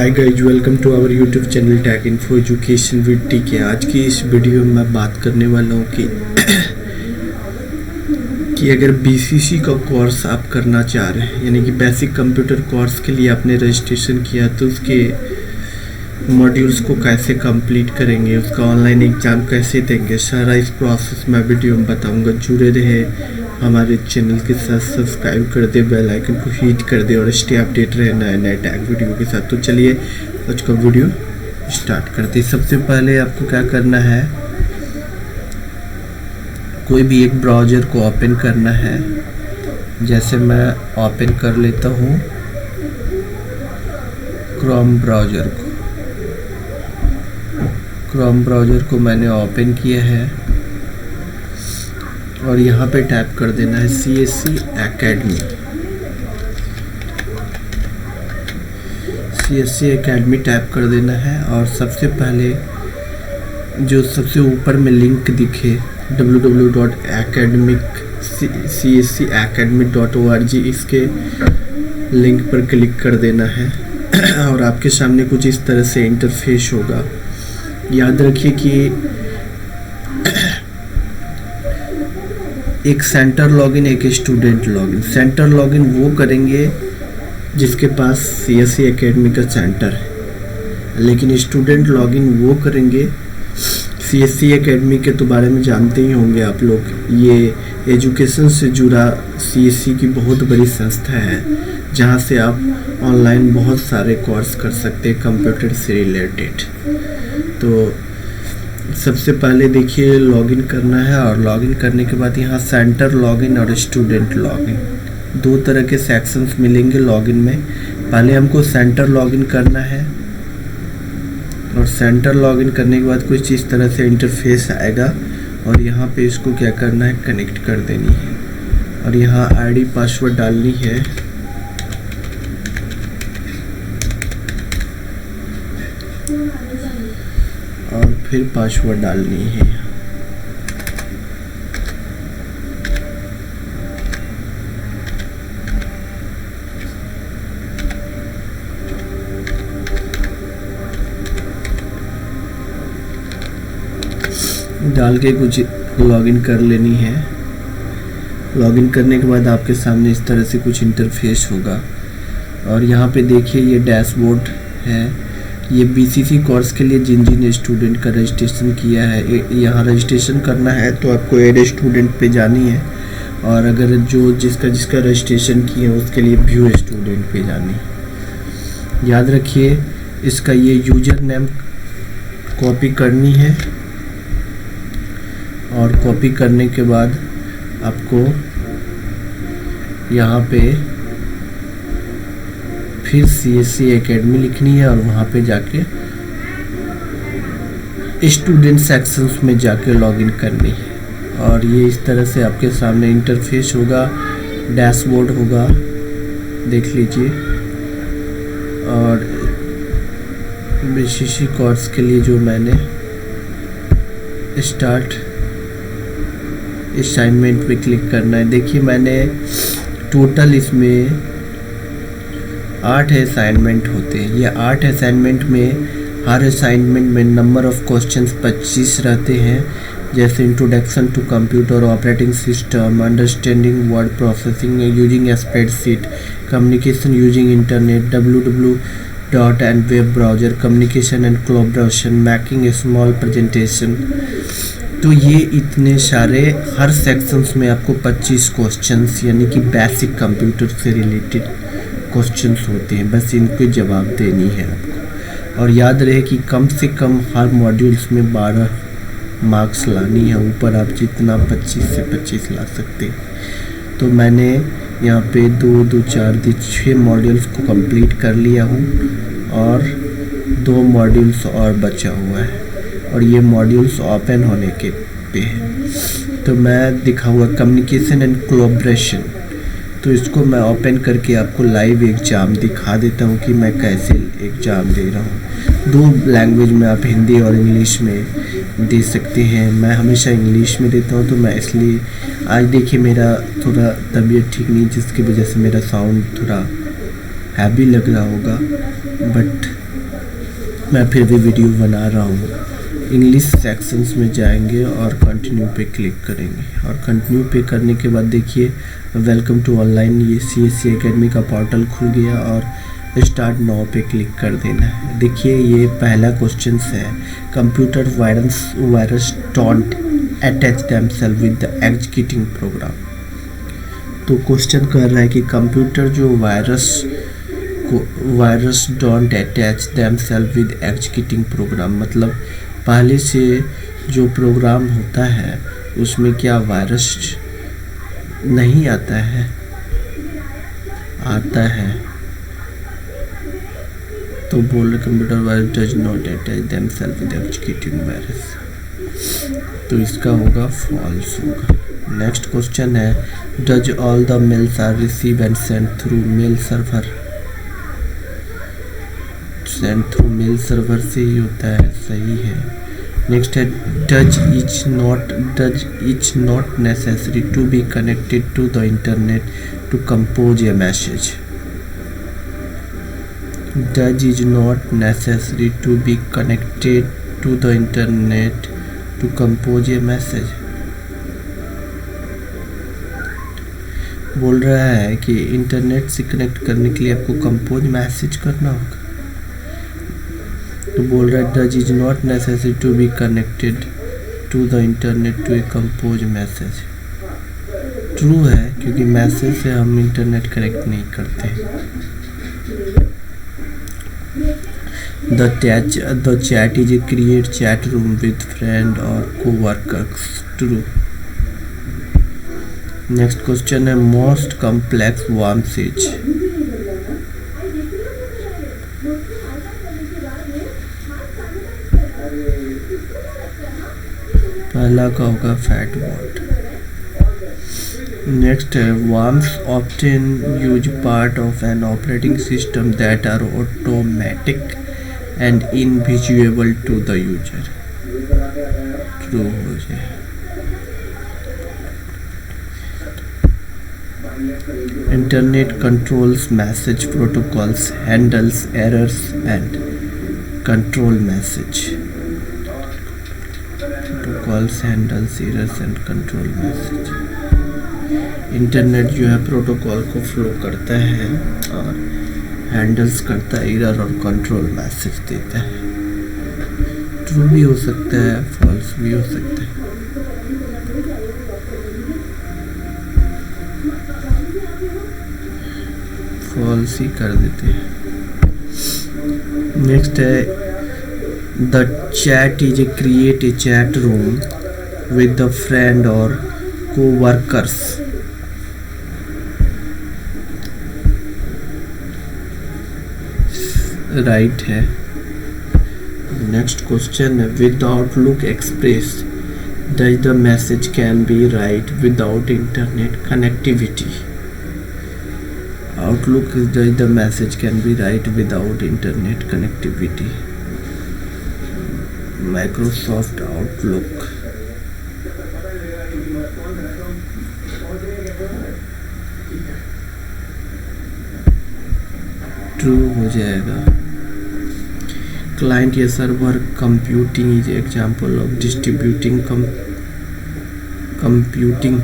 Hi guys, welcome to our YouTube channel tech info education with TK. आज की इस video में मैं बात करने वाला हूँ कि अगर बीसीसी का कोर्स आप करना चाह रहे हैं, यानी कि बेसिक कंप्यूटर कोर्स के लिए आपने रजिस्ट्रेशन किया, तो उसके मॉड्यूल्स को कैसे कंप्लीट करेंगे, उसका ऑनलाइन एग्ज़ाम कैसे देंगे, सारा इस प्रोसेस में वीडियो में बताऊँगा। जुड़े रहे हमारे चैनल के साथ, सब्सक्राइब कर दे, बेल आइकन को हिट कर दे और स्टे अपडेट रहे नए नए टैग वीडियो के साथ। तो चलिए आज का वीडियो स्टार्ट करते हैं। सबसे पहले आपको क्या करना है, कोई भी एक ब्राउज़र को ओपन करना है। जैसे मैं ओपन कर लेता हूँ क्रोम ब्राउज़र को मैंने ओपन किया है और यहाँ पे टाइप कर देना है CSC एकेडमी टाइप कर देना है। और सबसे पहले जो सबसे ऊपर में लिंक दिखे www.cscacademy.org, इसके लिंक पर क्लिक कर देना है और आपके सामने कुछ इस तरह से इंटरफेस होगा। याद रखिए कि एक सेंटर लॉगिन, एक स्टूडेंट लॉगिन। सेंटर लॉगिन वो करेंगे जिसके पास CSC एकेडमी का सेंटर है, लेकिन स्टूडेंट लॉगिन वो करेंगे। CSC एकेडमी के तो बारे में जानते ही होंगे आप लोग। ये एजुकेशन से जुड़ा CSC की बहुत बड़ी संस्था है, जहाँ से आप ऑनलाइन बहुत सारे कोर्स कर सकते हैं कंप्यूटर से रिलेटेड। तो सबसे पहले देखिए लॉगिन करना है, और लॉगिन करने के बाद यहाँ सेंटर लॉगिन और स्टूडेंट लॉगिन दो तरह के सेक्शंस मिलेंगे लॉगिन में। पहले हमको सेंटर लॉगिन करना है और सेंटर लॉगिन करने के बाद कुछ इस तरह से इंटरफेस आएगा और यहाँ पे इसको क्या करना है, कनेक्ट कर देनी है और यहाँ आईडी पासवर्ड डालनी है। और फिर पासवर्ड डालनी है। डाल के कुछ लॉगिन कर लेनी है। लॉगिन करने के बाद आपके सामने इस तरह से कुछ इंटरफेस होगा और यहाँ पे देखिए ये डैशबोर्ड है। ये BCC कोर्स के लिए जिन स्टूडेंट का रजिस्ट्रेशन किया है, यहाँ रजिस्ट्रेशन करना है तो आपको ऐड स्टूडेंट पे जानी है, और अगर जो जिसका रजिस्ट्रेशन किए हैं उसके लिए व्यू स्टूडेंट पे जानी है। याद रखिए इसका ये यूजर नेम कॉपी करनी है और कॉपी करने के बाद आपको यहाँ पे फिर CSC एकेडमी लिखनी है और वहाँ पे जाके स्टूडेंट सेक्शंस में जाके लॉगिन करनी है। और ये इस तरह से आपके सामने इंटरफेस होगा, डैशबोर्ड होगा, देख लीजिए। और BCC कोर्स के लिए जो मैंने स्टार्ट असाइनमेंट पे क्लिक करना है। देखिए मैंने टोटल इसमें 8 असाइनमेंट होते हैं। ये 8 असाइनमेंट में हर असाइनमेंट में नंबर ऑफ क्वेश्चंस 25 रहते हैं, जैसे introduction to computer operating system, understanding word processing using spreadsheet, communication using internet, www and web browser, communication and collaboration, making small presentation. तो ये इतने सारे हर सेक्शंस में आपको 25 क्वेश्चंस यानी कि बेसिक कंप्यूटर से रिलेटेड क्वेश्चंस होते हैं, बस इनको जवाब देनी है आपको। और याद रहे कि कम से कम हर मॉड्यूल्स में 12 मार्क्स लानी है, ऊपर आप जितना 25 से 25 ला सकते हैं। तो मैंने यहाँ पे 6 मॉड्यूल्स को कंप्लीट कर लिया हूँ और 2 मॉड्यूल्स और बचा हुआ है और ये मॉड्यूल्स ओपन होने के पे हैं। तो मैं दिखा हुआ कम्युनिकेशन एंड कोलैबोरेशन, तो इसको मैं ओपन करके आपको लाइव एग्ज़ाम दिखा देता हूँ कि मैं कैसे एग्ज़ाम दे रहा हूँ। 2 लैंग्वेज में आप हिंदी और इंग्लिश में दे सकते हैं। मैं हमेशा इंग्लिश में देता हूँ, तो मैं इसलिए आज देखिए मेरा थोड़ा तबीयत ठीक नहीं, जिसकी वजह से मेरा साउंड थोड़ा हैवी लग रहा होगा, बट मैं फिर भी वीडियो बना रहा हूँ। इंग्लिश सेक्शंस में जाएंगे और कंटिन्यू पे क्लिक करेंगे, और कंटिन्यू पे करने के बाद देखिए वेलकम टू ऑनलाइन, ये CSC एकेडमी का पोर्टल खुल गया और स्टार्ट नाउ पे क्लिक कर देना है। देखिए ये पहला क्वेश्चन है, computer virus don't attach themselves with the executing program. तो क्वेश्चन कर रहा है कि कंप्यूटर जो virus don't attach themselves with executing program, मतलब पहले से जो प्रोग्राम होता है उसमें क्या वायरस नहीं आता है? आता है। तो बोल रहे computer virus does not attach themselves with executing virus, तो इसका होगा फॉल्स होगा। नेक्स्ट क्वेश्चन है, does all the mails are receive and send through mail server. Send through mail server से ही होता है, सही है। नेक्स्ट है, does is not necessary to be connected to the internet to compose a message. Does is not necessary to be connected to the internet to compose a message. बोल रहा है कि इंटरनेट से कनेक्ट करने के लिए आपको कंपोज मैसेज करना होगा। तो बोल रहा है does is not necessary to be connected to the internet to a compose message. True है, क्योंकि मैसेज से हम इंटरनेट कनेक्ट नहीं करते। The chat is a create chat room with friend और कोवर्कर्स। ट्रू। नेक्स्ट क्वेश्चन है, most complex worms is. पहला का होगा फैट बॉट। नेक्स्ट है, worms often use part of an operating system that are automatic and invisible to the user. True हो जाए। Internet controls message protocols, handles errors and control message. Protocols, handles errors and control message. Internet जो है protocol को flow करता है और handles करता है एरर और कंट्रोल मैसेज देता है। ट्रू भी हो सकता है, फॉल्स भी हो सकता है। फॉल्स ही कर देते हैं। नेक्स्ट है, the chat is create a chat room with the friend और कोवर्कर्स। राइट है। नेक्स्ट क्वेश्चन है, with outlook express does the message can be right without internet connectivity. Outlook is does the message can be write without internet connectivity. Microsoft Outlook. True हो जाएगा। Client या server computing is example of distributing computing.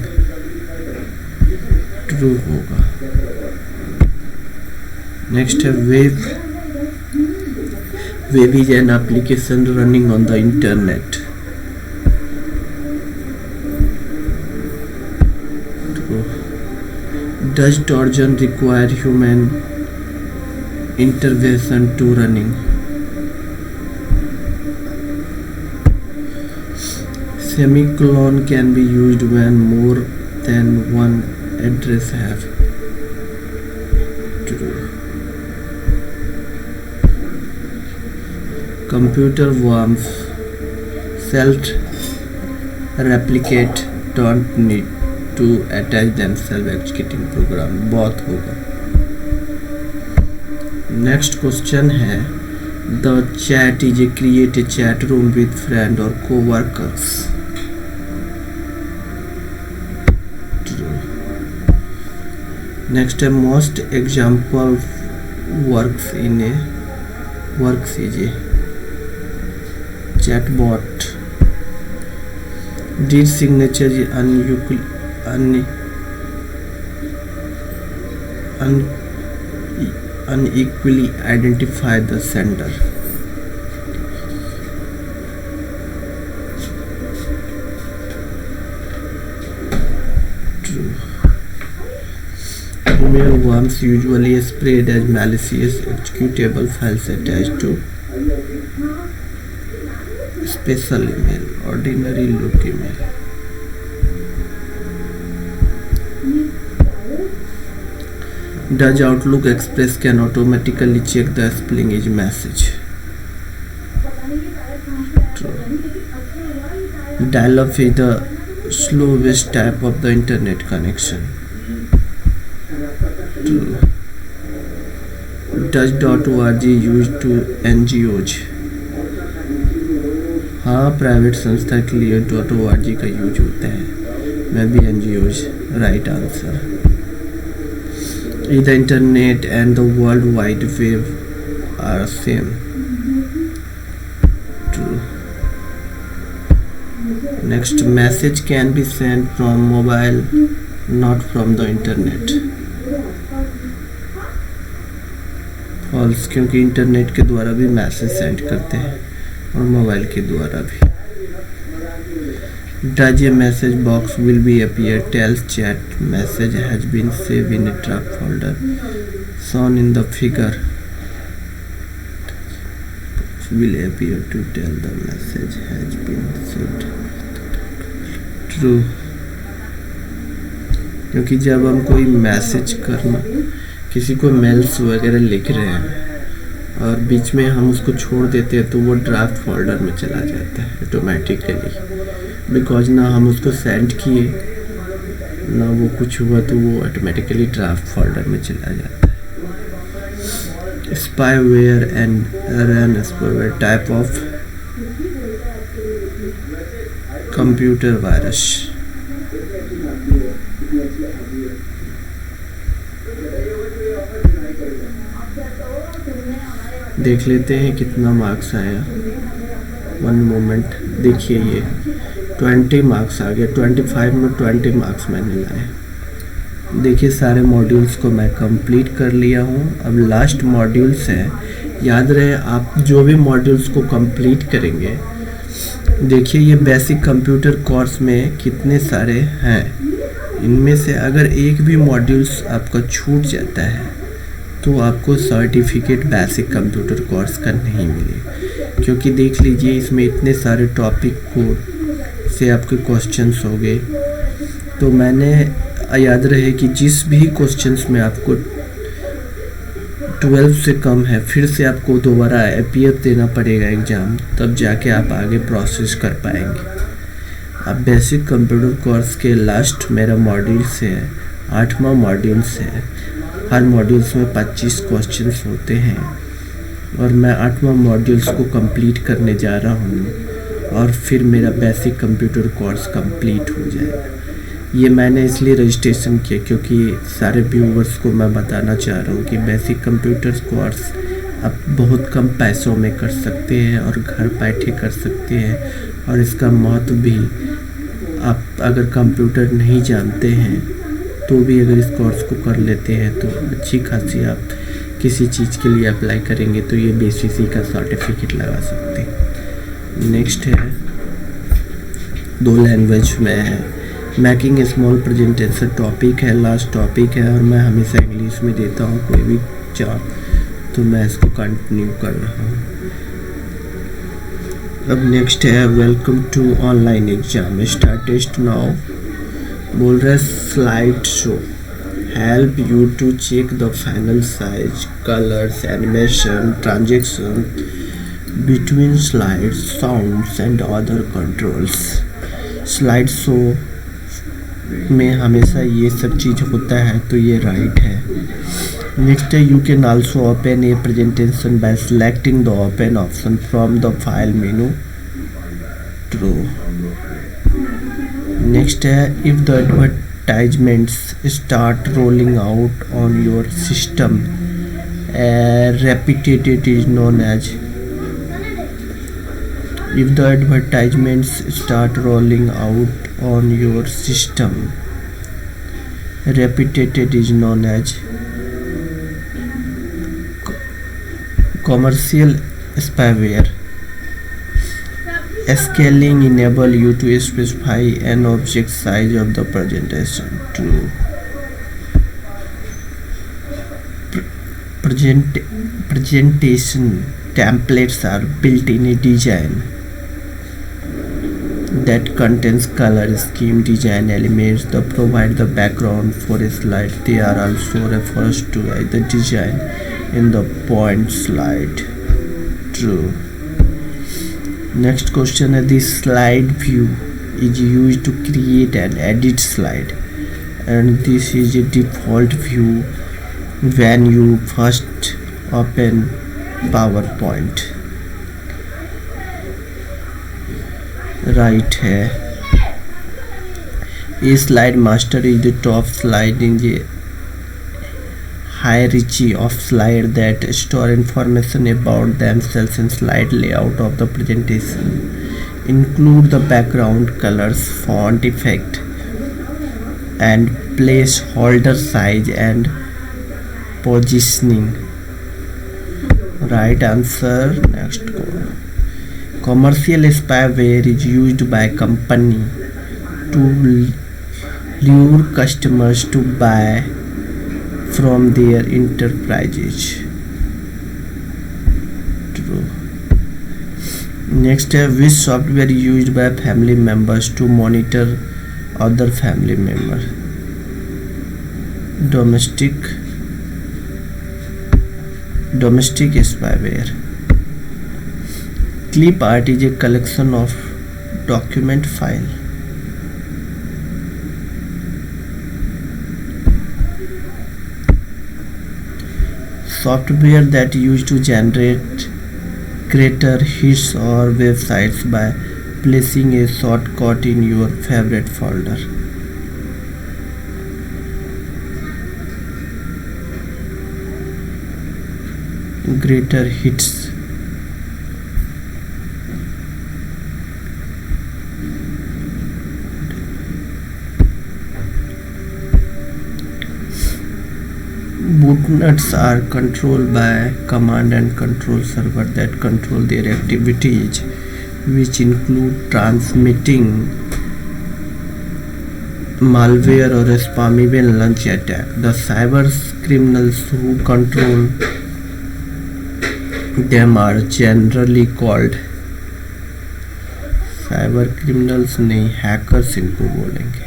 True होगा। Next है, web is an application running on the internet. Does Trojan require human intervention to running? Semicolon can be used when more than one address have. Computer worms self-replicate, don't need to attach themselves executing program. बहुत होगा। Next question है, the chat is a create a chat room with friend और coworkers. Next है, most example works is a chatbot. Did signature unequally identify the sender? True. Email worms usually spread as malicious executable files attached to special email, ordinary look email. Does Outlook Express can automatically check the spelling each message? True. Dial-up is the slowest type of the internet connection. True. Does .org used to NGOs? हाँ, private संस्था के लिए .org का use होता है, मैं भी NGOs. Right answer. The internet and the world wide web are same. True. Next, message can be sent from mobile, not from the internet. False, क्योंकि इंटरनेट के द्वारा भी मैसेज सेंड करते हैं और मोबाइल के द्वारा भी. Does a message box will be appear tells chat message has been saved in a draft folder shown in the figure. Will appear to tell the message has been saved. True. क्योंकि जब हम कोई message करना किसी को mails वगैरह लिख रहे हैं और बीच में हम उसको छोड़ देते हैं तो वो ड्राफ्ट फोल्डर में चला जाता है ऑटोमेटिकली, बिकॉज ना हम उसको सेंड किए ना वो कुछ हुआ, तो वो ऑटोमेटिकली ड्राफ्ट फोल्डर में चला जाता है. Spyware and ransomware type of computer virus. देख लेते हैं कितना मार्क्स आया. One moment. देखिए ये 20 मार्क्स आ गया. 25 में 20 मार्क्स मैंने लाए. देखिए सारे मॉड्यूल्स को मैं कंप्लीट कर लिया हूँ. अब लास्ट मॉड्यूल्स है, याद रहे आप जो भी मॉड्यूल्स को कंप्लीट करेंगे. देखिए ये बेसिक कंप्यूटर कोर्स में कितने सारे हैं, इनमें से अगर एक भी मॉड्यूल्स आपका छूट जाता है तो आपको सर्टिफिकेट बेसिक कंप्यूटर कोर्स का नहीं मिलेगा. क्योंकि देख लीजिए इसमें इतने सारे टॉपिक को से आपके क्वेश्चंस हो गए. तो मैंने याद रहे कि जिस भी क्वेश्चंस में आपको 12 से कम है फिर से आपको दोबारा अपीयर देना पड़ेगा एग्ज़ाम, तब जाके आप आगे प्रोसेस कर पाएंगे. अब बेसिक कंप्यूटर कोर्स के लास्ट मेरा मॉड्यूल्स है, 8वां मॉड्यूल्स है. हर मॉड्यूल्स में 25 क्वेश्चंस होते हैं और मैं 8वां मॉड्यूल्स को कंप्लीट करने जा रहा हूँ और फिर मेरा बेसिक कंप्यूटर कोर्स कंप्लीट हो जाएगा. ये मैंने इसलिए रजिस्ट्रेशन किया क्योंकि सारे व्यूवर्स को मैं बताना चाह रहा हूँ कि बेसिक कंप्यूटर कोर्स आप बहुत कम पैसों में कर सकते हैं और घर बैठे कर सकते हैं. और इसका महत्व भी, आप अगर कंप्यूटर नहीं जानते हैं तो भी अगर इस कोर्स को कर लेते हैं तो अच्छी खासी आप किसी चीज़ के लिए अप्लाई करेंगे तो ये BCC का सर्टिफिकेट लगा सकते हैं. नेक्स्ट है 2 लैंग्वेज में है. मेकिंग स्मॉल प्रेजेंटेशन टॉपिक है, लास्ट टॉपिक है और मैं हमेशा इंग्लिश में देता हूँ कोई भी एग्जाम, तो मैं इसको कंटिन्यू कर रहा हूँ. अब नेक्स्ट है welcome to online exam, start test now. बोल रहे slide show help you to check the final size, colours, animation, transaction between slides, sounds and other controls. Slide show में हमेशा ये सब चीज़ होता है, तो ये राइट है. नेक्स्ट है you can also open a presentation by selecting the open option from the file menu. True. Next है if the advertisements start rolling out on your system repeated is known as. If the advertisements start rolling out on your system, repeated is known as commercial spyware. Scaling enable you to specify an object size of the presentation. True. Presentation templates are built in a design that contains color scheme design elements that provide the background for a slide. They are also referred to as the design in the point slide. True. Next question is the slide view is used to create and edit slide, and this is a default view when you first open PowerPoint. Right है. A slide master is the top slide in the hierarchy of slides that store information about themselves and slide layout of the presentation. Include the background colors, font effect, and placeholder size and positioning. Right answer. Next one. Commercial spyware is used by company to lure customers to buy from their enterprises. True. Next, which software is used by family members to monitor other family members? Domestic spyware. Clip art is a collection of document file. Software that used to generate greater hits or websites by placing a shortcut in your favorite folder. Greater hits. Bootnets are controlled by command and control server that control their activities, which include transmitting malware or spam email launch attack. The cyber criminals who control them are generally called cyber criminals नहीं hackers इनको बोलेंगे.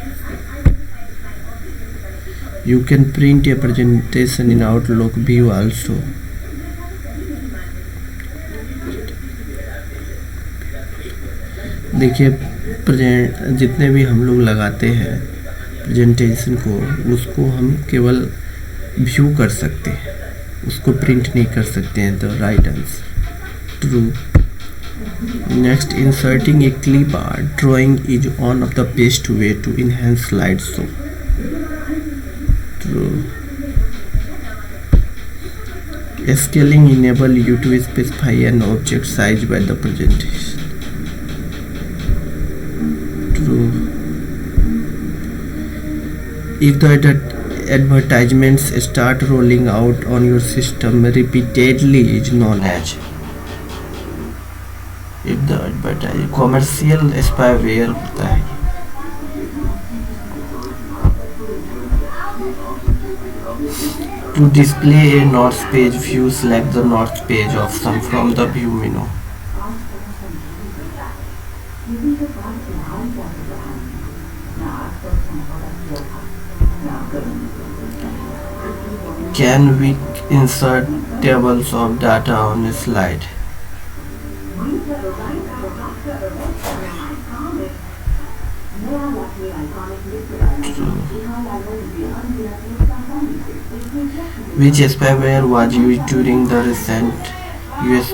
You can print a presentation in Outlook view also. देखिए जितने भी हम लोग लगाते हैं प्रेजेंटेशन को, उसको हम केवल व्यू कर सकते हैं, उसको प्रिंट नहीं कर सकते हैं. तो right answer. True. Next, inserting a clip art drawing is one of the best way to enhance slide show. True. Scaling enable you to specify an object size by the presentation. True. If the advertisements start rolling out on your system repeatedly is known as. If the commercial spyware होता है. To display a north page view, select the north page option from the view menu. Can we insert tables of data on a slide? Which spyware was used during the recent US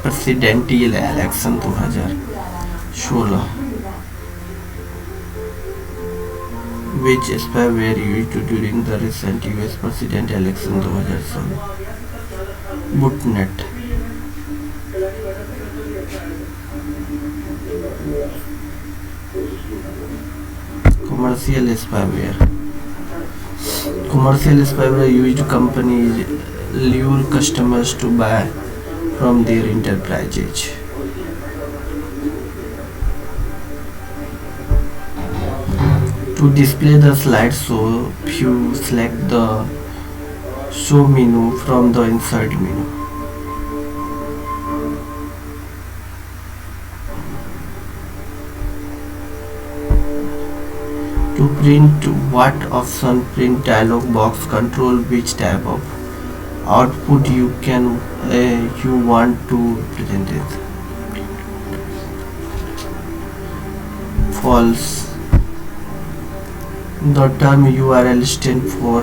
presidential election 2016? Which spyware used during the recent US presidential election 2016? Bootnet. commercial spyware. Commercial spyware used companies lure customers to buy from their enterprises. To display the slideshow view, select the show menu from the insert menu. To print what option, print dialog box control which type of output you want to present it. False. The term URL stands for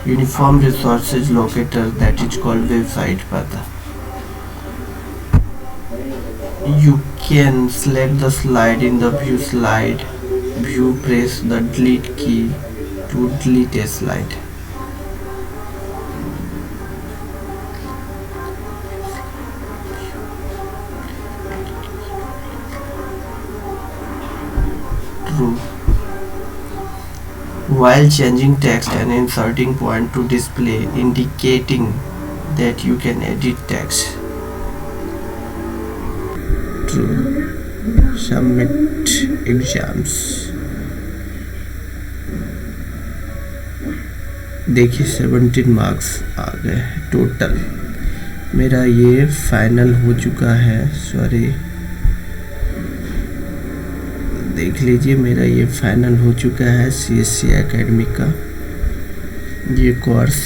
Uniform Resources Locator, that is called website path. You can select the slide in the view, press the delete key to delete a slide. True. While changing text and inserting point to display, indicating that you can edit text. True. Submit exams. देखिए 17 marks आ गए total. मेरा ये final हो चुका है, sorry देख लीजिए, मेरा ये फाइनल हो चुका है CSC एकेडमी का ये कोर्स।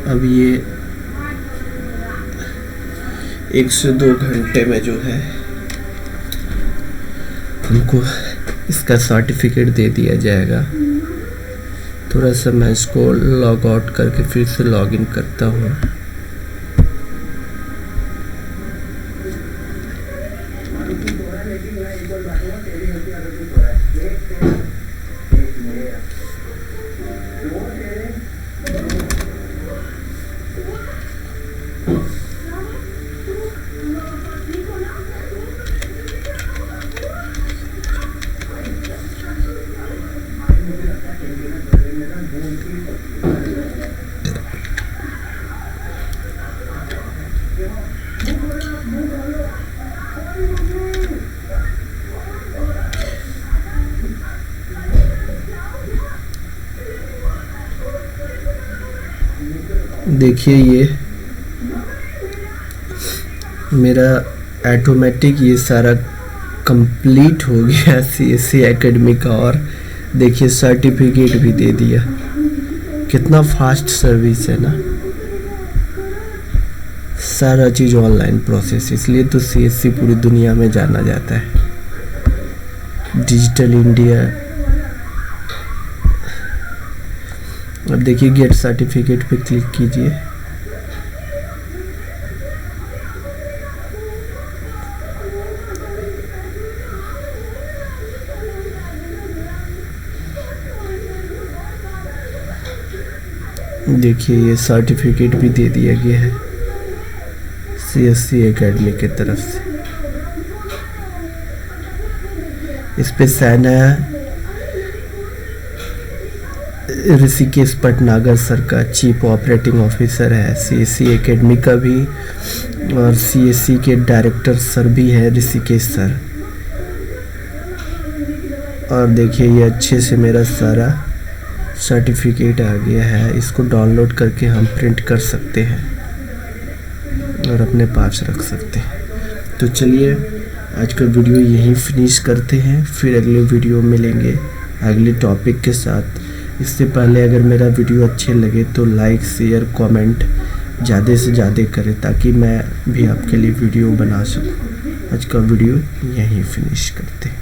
अब ये 1 से 2 घंटे में जो है हमको इसका सर्टिफिकेट दे दिया जाएगा। थोड़ा सा मैं इसको लॉग आउट करके फिर से लॉग इन करता हूँ। देखिए ये मेरा ऑटोमेटिक ये सारा कंप्लीट हो गया CSC एकेडमी का, और देखिए सर्टिफिकेट भी दे दिया। कितना फास्ट सर्विस है ना, सारा चीज़ ऑनलाइन प्रोसेस, इसलिए तो CSC पूरी दुनिया में जाना जाता है। Digital India. अब देखिए गेट सर्टिफिकेट पे क्लिक कीजिए। देखिए ये सर्टिफिकेट भी दे दिया गया है CSC एकेडमी की तरफ से। इस पे साइन है ऋषिकेश पटनागर सर का, चीफ ऑपरेटिंग ऑफिसर है CSC एकेडमी का भी, और CSC के डायरेक्टर सर भी है ऋषिकेश सर। और देखिए ये अच्छे से मेरा सारा सर्टिफिकेट आ गया है। इसको डाउनलोड करके हम प्रिंट कर सकते हैं और अपने पास रख सकते हैं। तो चलिए आज का वीडियो यहीं फिनिश करते हैं, फिर अगले वीडियो मिलेंगे अगले टॉपिक के साथ। इससे पहले अगर मेरा वीडियो अच्छे लगे तो लाइक शेयर कमेंट ज़्यादा से ज़्यादा करें, ताकि मैं भी आपके लिए वीडियो बना सकूं। आज का वीडियो यहीं फिनिश करते हैं।